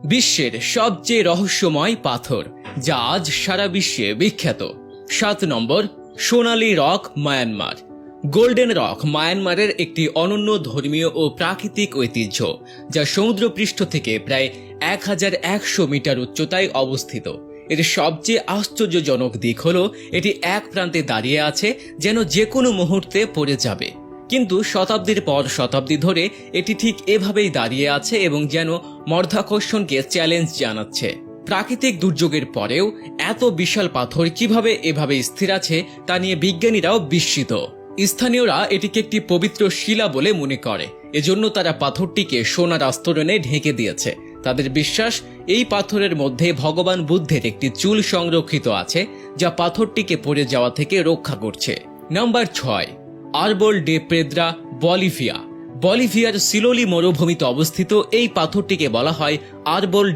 বিশ্বের সবচেয়ে রহস্যময় পাথর যা আজ সারা বিশ্বে বিখ্যাত। 7 নম্বর, সোনালী রক, মায়ানমার। গোল্ডেন রক মায়ানমারের একটি অনন্য ধর্মীয় ও প্রাকৃতিক ঐতিহ্য, যা সমুদ্রপৃষ্ঠ থেকে প্রায় 1100 মিটার উচ্চতায় অবস্থিত। এর সবচেয়ে আশ্চর্যজনক দিক হলো এটি এক প্রান্তে দাঁড়িয়ে আছে, যেন যে কোনো মুহূর্তে পড়ে যাবে। কিন্তু শতাব্দীর পর শতাব্দী ধরে এটি ঠিক এভাবেই দাঁড়িয়ে আছে এবং যেন মধ্যাকর্ষণকে চ্যালেঞ্জ জানাচ্ছে। প্রাকৃতিক দুর্যোগের পরেও এত বিশাল পাথর কিভাবে এভাবে স্থির আছে তা নিয়ে বিজ্ঞানীরাও বিস্মিত। স্থানীয়রা এটিকে একটি পবিত্র শিলা বলে মনে করে, এজন্য তারা পাথরটিকে সোনার আস্তরণে ঢেকে দিয়েছে। তাদের বিশ্বাস, এই পাথরের মধ্যে ভগবান বুদ্ধের একটি চুল সংরক্ষিত আছে, যা পাথরটিকে পড়ে যাওয়া থেকে রক্ষা করছে। Number 6, Arbol de Piedra, Bolivia. বলিভিয়ার সিলোলি মরুভূমিতে অবস্থিত এই পাথরটিকে বলা হয় আরবল